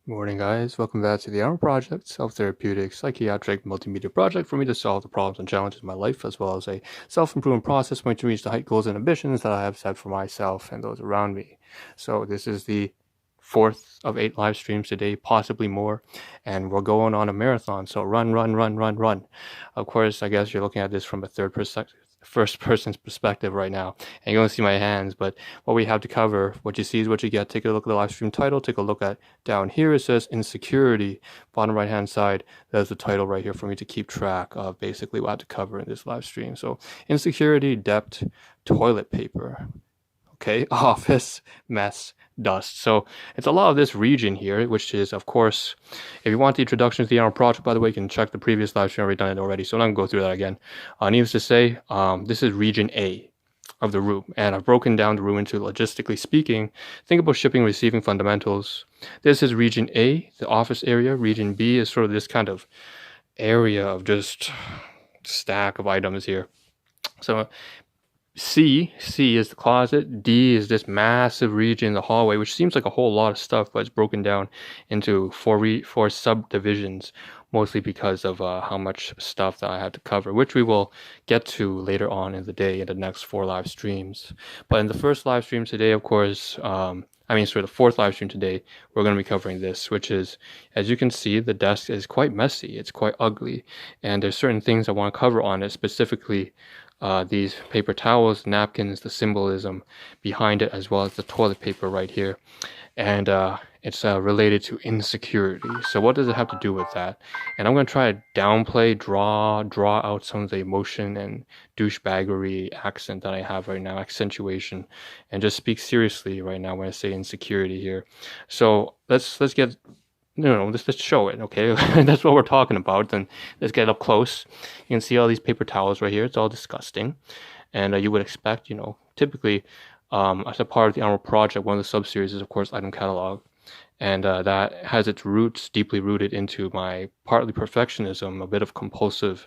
Morning, guys. Welcome back to the Ahn Rho Project, self-therapeutic, psychiatric, multimedia project for me to solve the problems and challenges in my life, as well as a self-improvement process for me to reach the height goals and ambitions that I have set for myself and those around me. So this is the fourth of 8 live streams today, possibly more, and we're going on a marathon. So run, run, run, run, run. Of course, I guess you're looking at this from a first person's perspective right now, and you don't see my hands, but what we have to cover, what you see is what you get. Take a look at the live stream title, take a look at down here, it says Insecurity, bottom right hand side. There's the title right here for me to keep track of basically what I have to cover in this live stream. So insecurity, depth, toilet paper, okay, office, mess, dust. So it's a lot of this region here, which is, of course, if you want the introduction to the Ahn Rho Project, by the way, you can check the previous live stream. I've already done it already, so I'm not going to go through that again. Needless to say, this is region A of the room, and I've broken down the room into, logistically speaking, think about shipping and receiving fundamentals. This is region A, the office area. Region B is sort of this kind of area of just stack of items here. So C is the closet. D is this massive region in the hallway, which seems like a whole lot of stuff, but it's broken down into four subdivisions, mostly because of how much stuff that I have to cover, which we will get to later on in the day in the next 4 live streams. But in the first live stream today, of course, the fourth live stream today, we're going to be covering this, which is, as you can see, the desk is quite messy. It's quite ugly, and there's certain things I want to cover on it, specifically these paper towels, napkins, the symbolism behind it, as well as the toilet paper right here. And it's related to insecurity. So what does it have to do with that? And I'm going to try to downplay, draw out some of the emotion and douchebaggery accent that I have right now, accentuation, and just speak seriously right now when I say insecurity here. So let's get let's show it, okay? That's what we're talking about. Then let's get up close. You can see all these paper towels right here. It's all disgusting, and you would expect, typically, as a part of the Ahn Rho Project, one of the sub-series is, of course, item catalog, and that has its roots deeply rooted into my partly perfectionism, a bit of compulsive,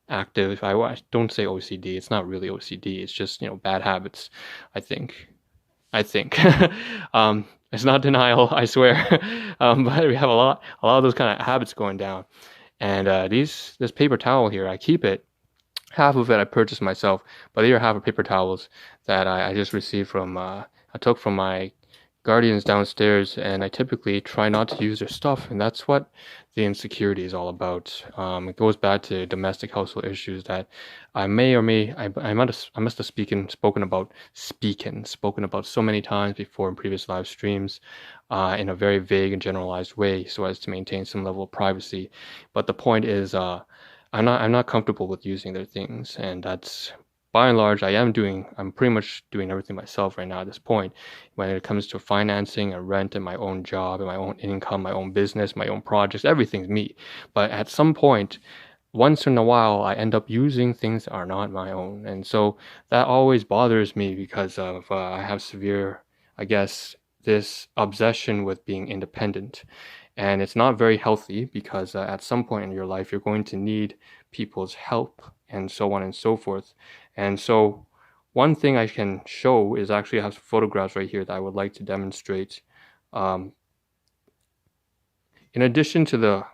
active. I don't say OCD. It's not really OCD. It's just bad habits. I think. I think. It's not denial, I swear. But we have a lot of those kind of habits going down. And this paper towel here, I keep it. Half of it I purchased myself, but the other half are paper towels that I just received from, I took from my guardians downstairs, and I typically try not to use their stuff, and that's what the insecurity is all about. It goes back to domestic household issues that I must have spoken about so many times before in previous live streams, in a very vague and generalized way, so as to maintain some level of privacy. But the point is, I'm not comfortable with using their things, and that's by and large, I'm pretty much doing everything myself right now at this point. When it comes to financing and rent and my own job and my own income, my own business, my own projects, everything's me. But at some point, once in a while, I end up using things that are not my own. And so that always bothers me because of, I have severe, I guess, this obsession with being independent. And it's not very healthy because at some point in your life, you're going to need people's help and so on and so forth. And so one thing I can show is actually I have some photographs right here that I would like to demonstrate. In addition to the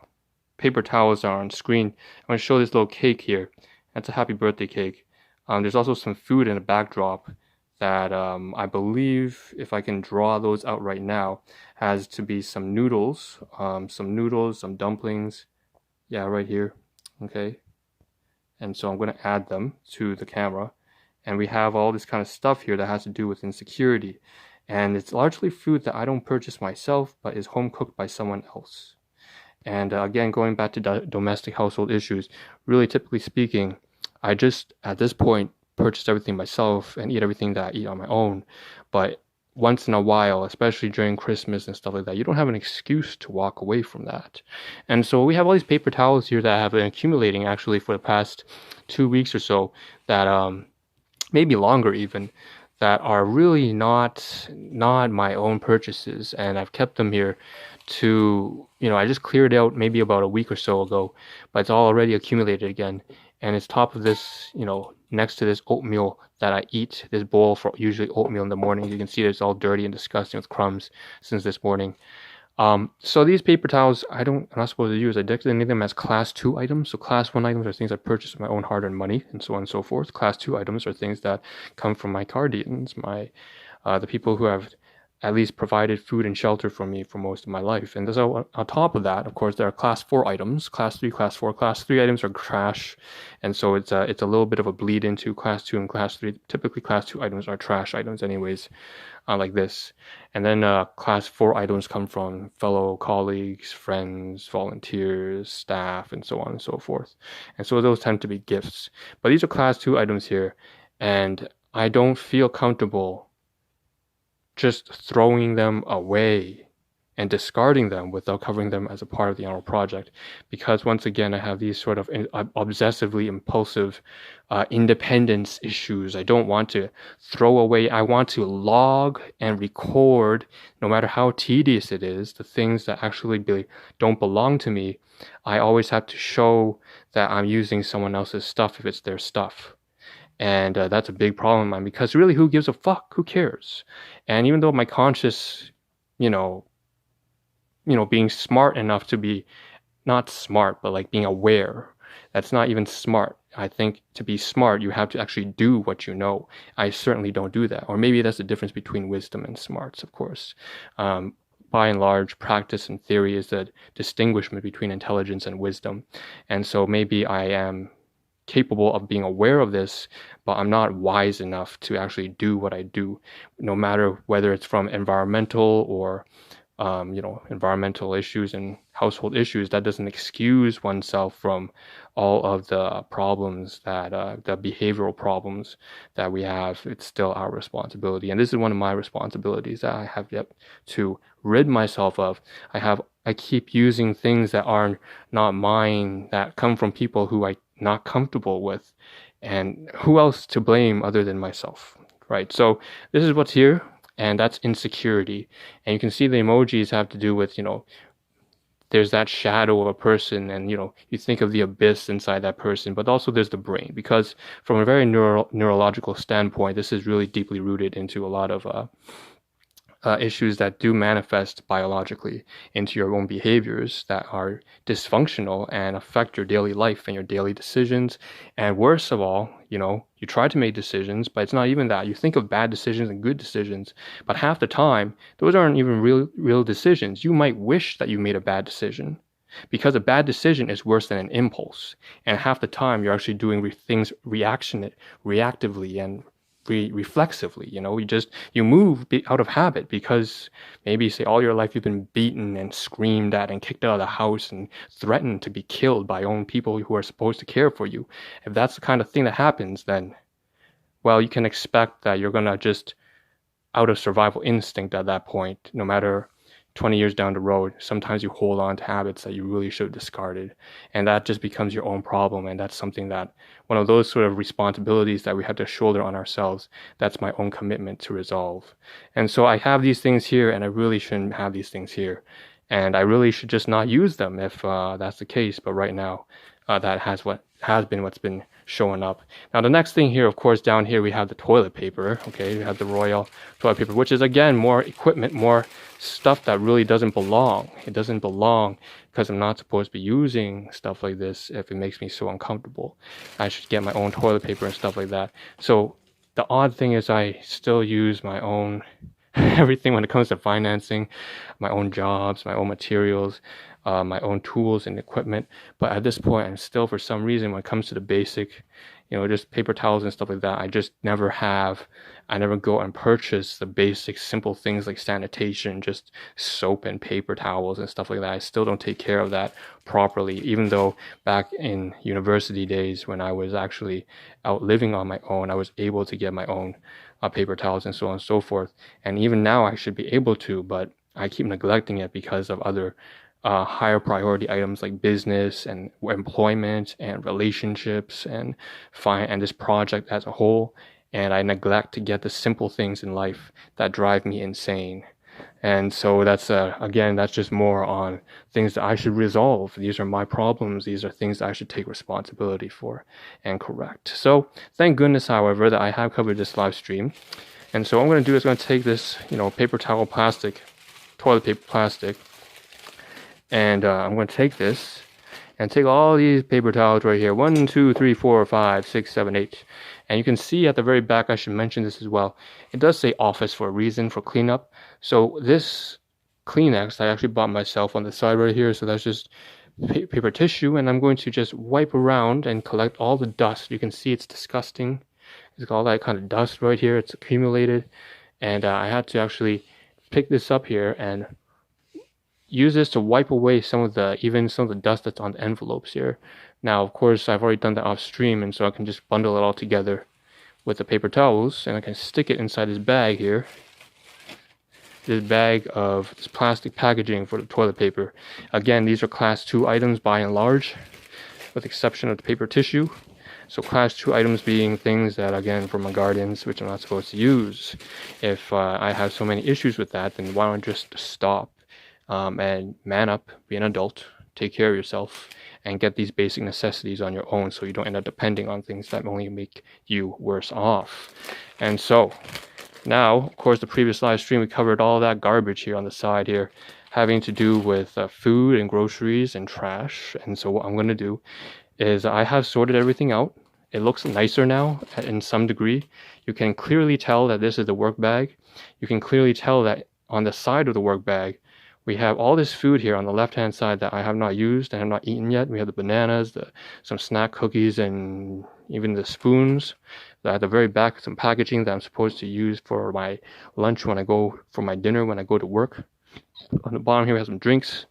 paper towels that are on screen, I'm going to show this little cake here. That's a happy birthday cake. There's also some food in the backdrop that I believe, if I can draw those out right now, has to be some noodles, some dumplings. Yeah, right here. Okay. And so I'm going to add them to the camera. And we have all this kind of stuff here that has to do with insecurity. And it's largely food that I don't purchase myself, but is home cooked by someone else. And again, going back to domestic household issues, really typically speaking, I just, at this point, purchase everything myself and eat everything that I eat on my own. But once in a while, especially during Christmas and stuff like that, you don't have an excuse to walk away from that. And so we have all these paper towels here that have been accumulating actually for the past 2 weeks or so, that maybe longer even, that are really not my own purchases, and I've kept them here to, I just cleared out maybe about a week or so ago, but it's all already accumulated again. And it's top of this, next to this oatmeal that I eat, this bowl for usually oatmeal in the morning. You can see that it's all dirty and disgusting with crumbs since this morning. So these paper towels, I'm not supposed to use. I designate them as class 2 items. So class 1 items are things I purchase with my own hard-earned money, and so on and so forth. Class 2 items are things that come from my guardians, the people who have at least provided food and shelter for me for most of my life. And so on top of that, of course, there are class 4 items, class 3, class 4. Class 3 items are trash, and so it's a little bit of a bleed into class 2 and class 3. Typically, class 2 items are trash items anyways, like this. And then class 4 items come from fellow colleagues, friends, volunteers, staff, and so on and so forth. And so those tend to be gifts. But these are class 2 items here, and I don't feel comfortable just throwing them away and discarding them without covering them as a part of the Ahn Rho Project, because once again I have these sort of obsessively impulsive independence issues. I don't want to throw away. I want to log and record, no matter how tedious it is, the things that actually don't belong to me. I always have to show that I'm using someone else's stuff if it's their stuff. And that's a big problem of mine, because really, who gives a fuck? Who cares? And even though my conscious, being smart enough to be not smart, but like being aware, that's not even smart. I think to be smart, you have to actually do what you know. I certainly don't do that. Or maybe that's the difference between wisdom and smarts, of course. By and large, practice and theory is the distinguishment between intelligence and wisdom. And so maybe I am capable of being aware of this, but I'm not wise enough to actually do what I do, no matter whether it's from environmental or environmental issues and household issues. That doesn't excuse oneself from all of the problems that the behavioral problems that we have. It's still our responsibility, and this is one of my responsibilities that I have yet to rid myself of. I keep using things that are not mine, that come from people who I'm not comfortable with, and who else to blame other than myself, right? So this is what's here, and that's insecurity. And you can see the emojis have to do with, there's that shadow of a person, and you think of the abyss inside that person, but also there's the brain, because from a very neurological standpoint, this is really deeply rooted into a lot of issues that do manifest biologically into your own behaviors that are dysfunctional and affect your daily life and your daily decisions. And worst of all, you try to make decisions, but it's not even that. You think of bad decisions and good decisions, but half the time, those aren't even real decisions. You might wish that you made a bad decision, because a bad decision is worse than an impulse. And half the time, you're actually doing things reactively and reflexively. You move out of habit, because maybe, say, all your life you've been beaten and screamed at and kicked out of the house and threatened to be killed by own people who are supposed to care for you. If that's the kind of thing that happens, then, well, you can expect that you're gonna just, out of survival instinct at that point, no matter 20 years down the road, sometimes you hold on to habits that you really should have discarded, and that just becomes your own problem. And that's something that, one of those sort of responsibilities that we have to shoulder on ourselves. That's my own commitment to resolve. And so I have these things here, and I really shouldn't have these things here, and I really should just not use them if that's the case. But right now, that what's been showing up. Now the next thing here, of course, down here we have the toilet paper. Okay, we have the royal toilet paper, which is again more equipment, more stuff that really doesn't belong. It doesn't belong, because I'm not supposed to be using stuff like this if it makes me so uncomfortable. I should get my own toilet paper and stuff like that. So the odd thing is I still use my own everything when it comes to financing, my own jobs, my own materials, my own tools and equipment. But at this point, I'm still, for some reason, when it comes to the basic, just paper towels and stuff like that, I never go and purchase the basic simple things like sanitation, just soap and paper towels and stuff like that. I still don't take care of that properly, even though back in university days, when I was actually out living on my own, I was able to get my own paper towels and so on and so forth. And even now I should be able to, but I keep neglecting it because of other higher priority items like business and employment and relationships and this project as a whole. And I neglect to get the simple things in life that drive me insane. And so that's that's just more on things that I should resolve. These are my problems. These are things that I should take responsibility for and correct. So thank goodness, however, that I have covered this live stream. And so what I'm going to do is going to take this, paper towel plastic, toilet paper plastic, And I'm going to take this and take all these paper towels right here. 1, 2, 3, 4, 5, 6, 7, 8. And you can see at the very back, I should mention this as well. It does say office for a reason, for cleanup. So this Kleenex I actually bought myself on the side right here. So that's just paper tissue. And I'm going to just wipe around and collect all the dust. You can see it's disgusting. It's got all that kind of dust right here. It's accumulated. And I had to actually pick this up here and use this to wipe away some of the dust that's on the envelopes here. Now, of course, I've already done that off stream, and so I can just bundle it all together with the paper towels, and I can stick it inside this bag here. This bag of this plastic packaging for the toilet paper. Again, these are class 2 items by and large, with the exception of the paper tissue. So class 2 items being things that, again, for my guardians, which I'm not supposed to use. If I have so many issues with that, then why don't I just stop and man up, be an adult, take care of yourself, and get these basic necessities on your own so you don't end up depending on things that only make you worse off. And so, now, of course, the previous live stream, we covered all that garbage here on the side here, having to do with food and groceries and trash. And so what I'm going to do is I have sorted everything out. It looks nicer now in some degree. You can clearly tell that this is the work bag. You can clearly tell that on the side of the work bag, we have all this food here on the left-hand side that I have not used and have not eaten yet. We have the bananas, some snack cookies, and even the spoons. At the very back, some packaging that I'm supposed to use for my lunch when I go for my dinner when I go to work. On the bottom here, we have some drinks.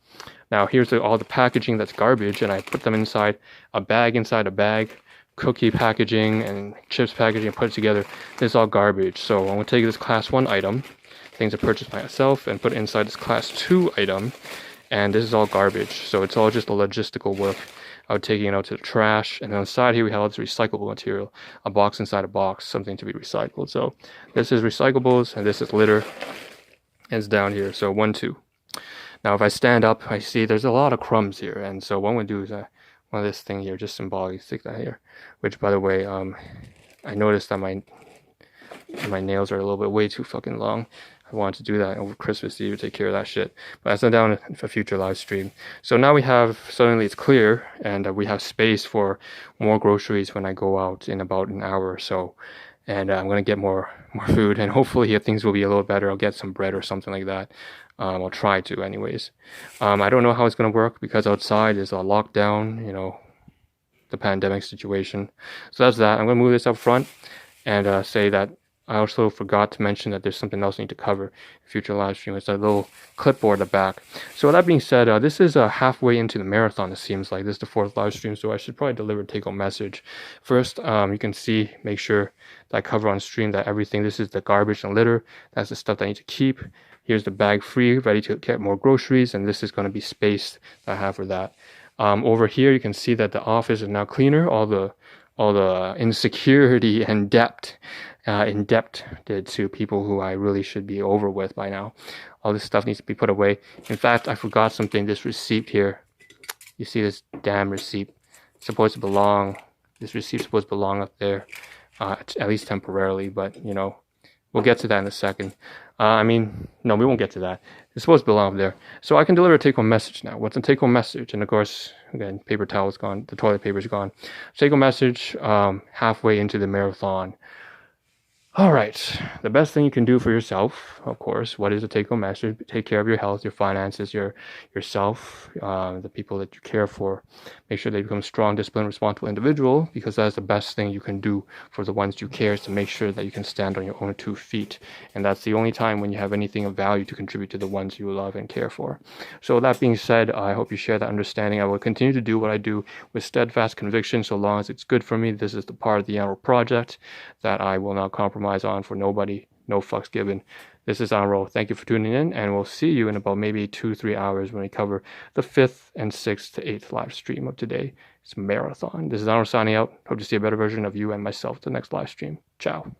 Now, here's all the packaging that's garbage, and I put them inside a bag, cookie packaging and chips packaging, and put it together. This is all garbage. So I'm going to take this class 1 item, things I purchased myself, and put it inside this class 2 item, and this is all garbage. So it's all just a logistical work of taking it out to the trash. And on the side here we have all this recyclable material, a box inside a box, something to be recycled. So this is recyclables, and this is litter, and it's down here. So 1, 2. Now if I stand up, I see there's a lot of crumbs here, and so what I'm going to do is one of this thing here, just symbolic, stick that here. Which, by the way, I noticed that my nails are a little bit way too fucking long. I wanted to do that over Christmas Eve, take care of that shit. But that's not down in a future live stream. So now suddenly it's clear, and we have space for more groceries when I go out in about an hour or so. And I'm going to get more food, and hopefully things will be a little better. I'll get some bread or something like that. I'll try to anyways. I don't know how it's going to work because outside is a lockdown, the pandemic situation. So that's that. I'm going to move this up front and say that I also forgot to mention that there's something else I need to cover in future live stream. It's a little clipboard at the back. So with that being said, this is halfway into the marathon, it seems like. This is the 4th live stream, so I should probably deliver a take-home message. First, you can see, make sure that I cover on stream that everything, this is the garbage and litter. That's the stuff that I need to keep. Here's the bag free, ready to get more groceries, and this is going to be space that I have for that. Over here, you can see that the office is now cleaner. All the insecurity and indebted to people who I really should be over with by now. All this stuff needs to be put away. In fact, I forgot something. This receipt here. You see this damn receipt? This receipt's supposed to belong up there, at least temporarily, but, we'll get to that in a second. No, we won't get to that. It's supposed to belong up there. So I can deliver a take-home message now. What's a take-home message? And of course, again, paper towel's gone. The toilet paper's gone. Take-home message, halfway into the marathon. All right, the best thing you can do for yourself, of course, what is a take-home message? Take care of your health, your finances, yourself, the people that you care for. Make sure they become a strong, disciplined, responsible individual, because that's the best thing you can do for the ones you care, is to make sure that you can stand on your own 2 feet. And that's the only time when you have anything of value to contribute to the ones you love and care for. So that being said, I hope you share that understanding. I will continue to do what I do with steadfast conviction, so long as it's good for me. This is the part of the Ahn Rho Project that I will not compromise on for nobody, no fucks given. This is Ahn Rho. Thank you for tuning in, and we'll see you in about maybe 2-3 hours when we cover the 5th and 6th to 8th live stream of today. It's a marathon. This is Ahn Rho signing out. Hope to see a better version of you and myself the next live stream. Ciao.